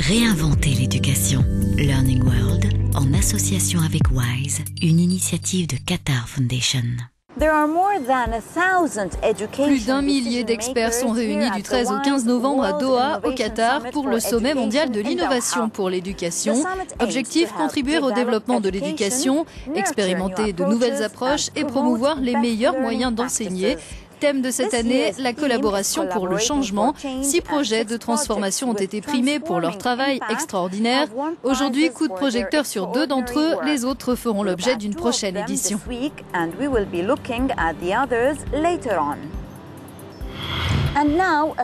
Réinventer l'éducation. Learning World, en association avec WISE, une initiative de Qatar Foundation. Plus d'1 millier d'experts sont réunis du 13 au 15 novembre à Doha, au Qatar, pour le sommet mondial de l'innovation pour l'éducation. Objectif, contribuer au développement de l'éducation, expérimenter de nouvelles approches et promouvoir les meilleurs moyens d'enseigner. Thème de cette année, la collaboration pour le changement. 6 projets de transformation ont été primés pour leur travail extraordinaire. Aujourd'hui, coup de projecteur sur 2 d'entre eux, les autres feront l'objet d'une prochaine édition.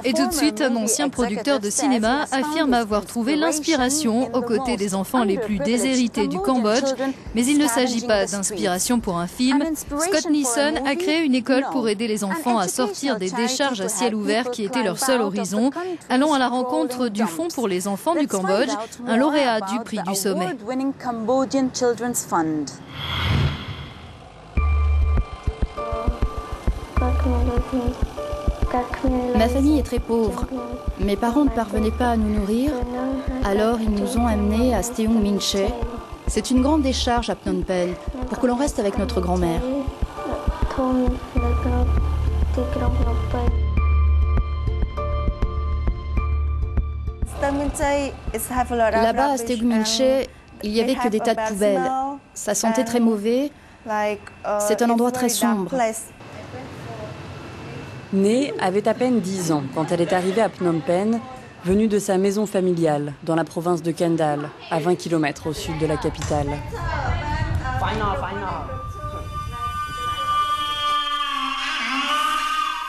Et tout de suite, un ancien producteur de cinéma affirme avoir trouvé l'inspiration aux côtés des enfants les plus déshérités du Cambodge. Mais il ne s'agit pas d'inspiration pour un film. Scott Neeson a créé une école pour aider les enfants à sortir des décharges à ciel ouvert qui étaient leur seul horizon. Allons à la rencontre du Fonds pour les enfants du Cambodge, un lauréat du prix du sommet. Ma famille est très pauvre. Mes parents ne parvenaient pas à nous nourrir, alors ils nous ont amenés à Steung Minche. C'est une grande décharge à Phnom Penh, pour que l'on reste avec notre grand-mère. Là-bas, à Steung Minche, il n'y avait que des tas de poubelles. Ça sentait très mauvais. C'est un endroit très sombre. Née avait à peine 10 ans quand elle est arrivée à Phnom Penh, venue de sa maison familiale dans la province de Kendal, à 20 km au sud de la capitale.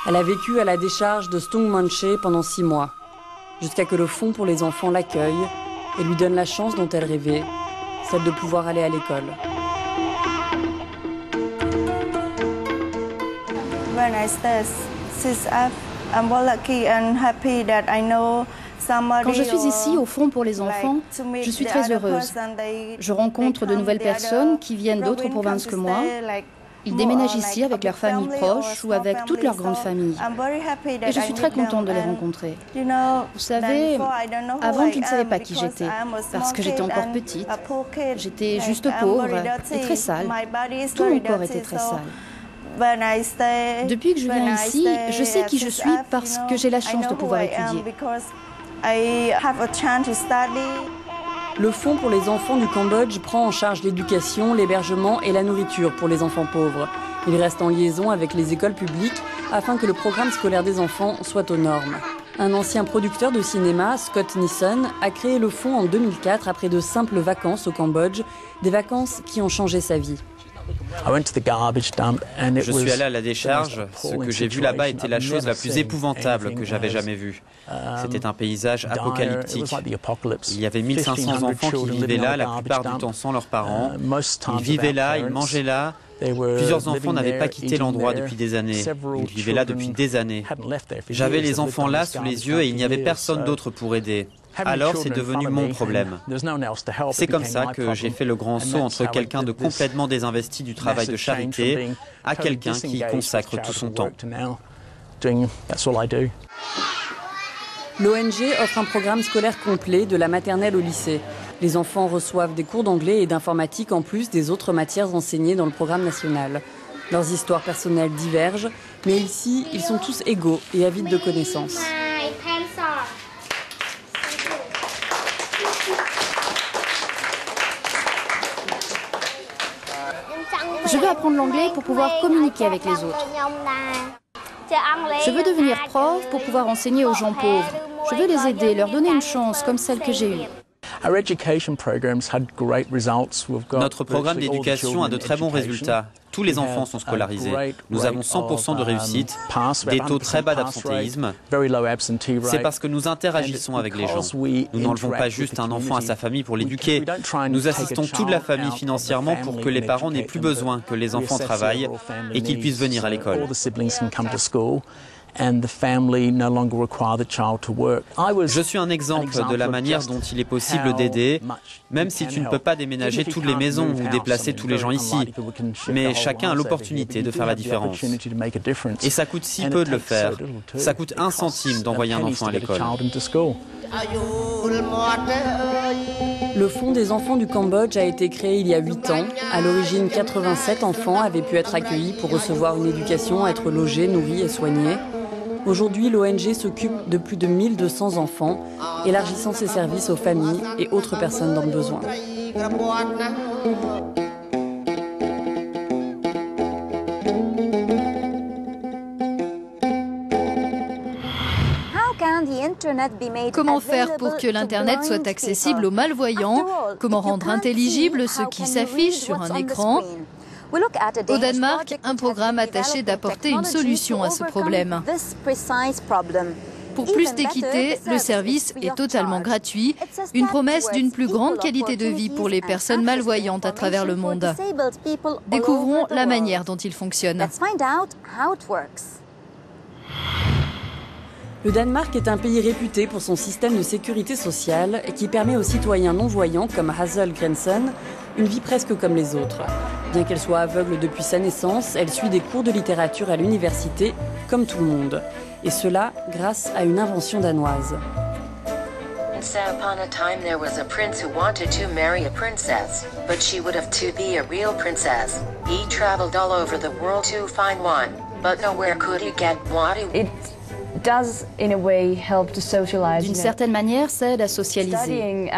Elle a vécu à la décharge de Steung Minche pendant 6 mois, jusqu'à que le Fonds pour les enfants l'accueille et lui donne la chance dont elle rêvait, celle de pouvoir aller à l'école. Quand je suis ici au Fonds pour les enfants, je suis très heureuse. Je rencontre de nouvelles personnes qui viennent d'autres provinces que moi. Ils déménagent ici avec leurs familles proches ou avec toute leur grande famille. Et je suis très contente de les rencontrer. Vous savez, avant je ne savais pas qui j'étais, parce que j'étais encore petite. J'étais juste pauvre et très sale. Tout mon corps était très sale. Depuis que je viens ici, je sais qui je suis parce que j'ai la chance de pouvoir étudier. Le Fonds pour les enfants du Cambodge prend en charge l'éducation, l'hébergement et la nourriture pour les enfants pauvres. Il reste en liaison avec les écoles publiques afin que le programme scolaire des enfants soit aux normes. Un ancien producteur de cinéma, Scott Neeson, a créé le fonds en 2004 après de simples vacances au Cambodge, des vacances qui ont changé sa vie. Je suis allé à la décharge. Ce que j'ai vu là-bas était la chose la plus épouvantable que j'avais jamais vue. C'était un paysage apocalyptique. Il y avait 1500 enfants qui vivaient là, la plupart du temps sans leurs parents. Ils vivaient là, ils mangeaient là. Plusieurs enfants n'avaient pas quitté l'endroit depuis des années. Ils vivaient là depuis des années. J'avais les enfants là sous les yeux et il n'y avait personne d'autre pour aider. Alors c'est devenu mon problème. C'est comme ça que j'ai fait le grand saut entre quelqu'un de complètement désinvesti du travail de charité à quelqu'un qui y consacre tout son temps. L'ONG offre un programme scolaire complet de la maternelle au lycée. Les enfants reçoivent des cours d'anglais et d'informatique en plus des autres matières enseignées dans le programme national. Leurs histoires personnelles divergent, mais ici, ils sont tous égaux et avides de connaissances. Je veux apprendre l'anglais pour pouvoir communiquer avec les autres. Je veux devenir prof pour pouvoir enseigner aux gens pauvres. Je veux les aider, leur donner une chance comme celle que j'ai eue. Notre programme d'éducation a de très bons résultats. Tous les enfants sont scolarisés. Nous avons 100% de réussite, des taux très bas d'absentéisme. C'est parce que nous interagissons avec les gens. Nous n'enlevons pas juste un enfant à sa famille pour l'éduquer. Nous assistons toute la famille financièrement pour que les parents n'aient plus besoin que les enfants travaillent et qu'ils puissent venir à l'école. Je suis un exemple de la manière dont il est possible d'aider, même si tu ne peux pas déménager toutes les maisons ou déplacer tous les gens ici. Mais chacun a l'opportunité de faire la différence. Et ça coûte si peu de le faire. Ça coûte 1 centime d'envoyer un enfant à l'école. Le Fonds des enfants du Cambodge a été créé il y a 8 ans. À l'origine, 87 enfants avaient pu être accueillis pour recevoir une éducation, être logés, nourris et soignés. Aujourd'hui, l'ONG s'occupe de plus de 1200 enfants, élargissant ses services aux familles et autres personnes dans le besoin. Comment faire pour que l'Internet soit accessible aux malvoyants? Comment rendre intelligible ce qui s'affiche sur un écran? Au Danemark, un programme a tâché d'apporter une solution à ce problème. Pour plus d'équité, le service est totalement gratuit, une promesse d'une plus grande qualité de vie pour les personnes malvoyantes à travers le monde. Découvrons la manière dont il fonctionne. Le Danemark est un pays réputé pour son système de sécurité sociale qui permet aux citoyens non-voyants comme Hazel Grensen une vie presque comme les autres. Bien qu'elle soit aveugle depuis sa naissance, elle suit des cours de littérature à l'université, comme tout le monde. Et cela grâce à une invention danoise. Once upon a time there was a prince who wanted to marry a princess, but she would have to be a real princess. He traveled all over the world to find one, but nowhere could he get what he D'une certaine manière, ça aide à socialiser.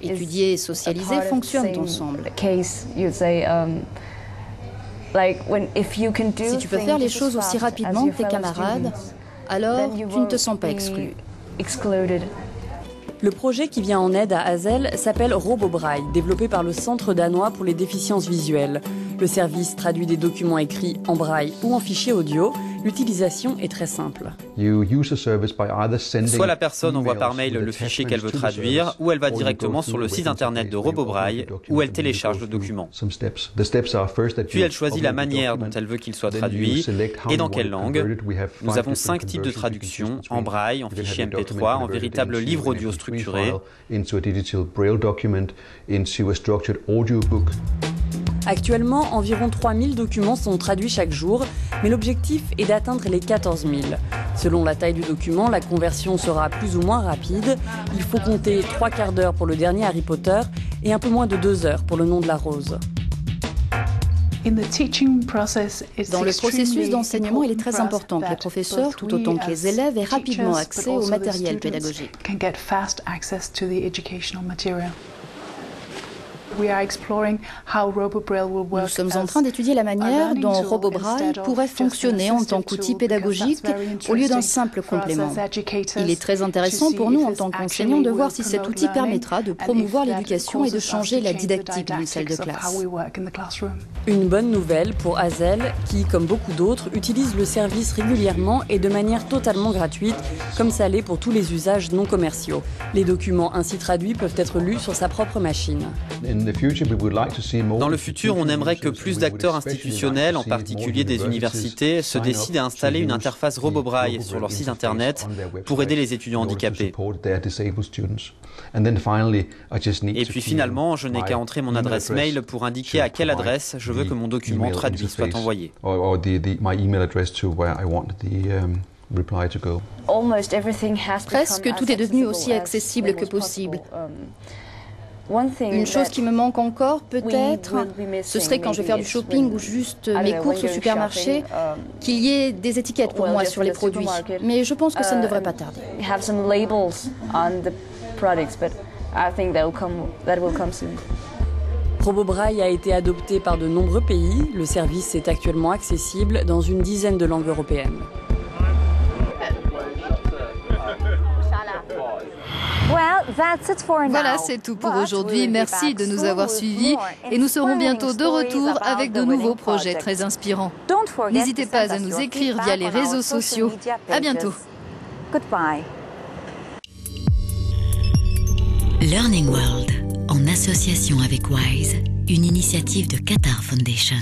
Étudier et socialiser fonctionnent ensemble. Si tu peux faire les choses aussi rapidement que tes camarades, alors tu ne te sens pas exclu. Le projet qui vient en aide à Hazel s'appelle RoboBraille, développé par le Centre danois pour les déficiences visuelles. Le service traduit des documents écrits en braille ou en fichier audio. L'utilisation est très simple. Soit la personne envoie par mail le fichier qu'elle veut traduire, ou elle va directement sur le site internet de RoboBraille, où elle télécharge le document. Puis elle choisit la manière dont elle veut qu'il soit traduit et dans quelle langue. Nous avons 5 types de traduction, en braille, en fichier MP3, en véritable livre audio structuré. Actuellement, environ 3000 documents sont traduits chaque jour, mais l'objectif est d'atteindre les 14 000. Selon la taille du document, la conversion sera plus ou moins rapide. Il faut compter 3/4 d'heure pour le dernier Harry Potter et un peu moins de 2 heures pour le nom de la rose. Dans le processus d'enseignement, il est très important que les professeurs, tout autant que les élèves, aient rapidement accès au matériel pédagogique. Nous sommes en train d'étudier la manière dont RoboBraille pourrait fonctionner en tant qu'outil pédagogique au lieu d'un simple complément. Il est très intéressant pour nous en tant qu'enseignants de voir si cet outil permettra de promouvoir l'éducation et de changer la didactique d'une salle de classe. Une bonne nouvelle pour Hazel qui, comme beaucoup d'autres, utilise le service régulièrement et de manière totalement gratuite, comme ça l'est pour tous les usages non commerciaux. Les documents ainsi traduits peuvent être lus sur sa propre machine. Dans le futur, on aimerait que plus d'acteurs institutionnels, en particulier des universités, se décident à installer une interface RoboBraille sur leur site internet pour aider les étudiants handicapés. Et puis finalement, je n'ai qu'à entrer mon adresse mail pour indiquer à quelle adresse je veux que mon document traduit soit envoyé. Presque tout est devenu aussi accessible que possible. Une chose qui me manque encore, peut-être, ce serait quand je vais faire du shopping ou juste mes courses au supermarché, qu'il y ait des étiquettes pour moi sur les produits. Mais je pense que ça ne devrait pas tarder. RoboBraille a été adopté par de nombreux pays. Le service est actuellement accessible dans une dizaine de langues européennes. Voilà, c'est tout pour aujourd'hui. Merci de nous avoir suivis et nous serons bientôt de retour avec de nouveaux projets très inspirants. N'hésitez pas à nous écrire via les réseaux sociaux. À bientôt. Learning World, en association avec WISE, une initiative de Qatar Foundation.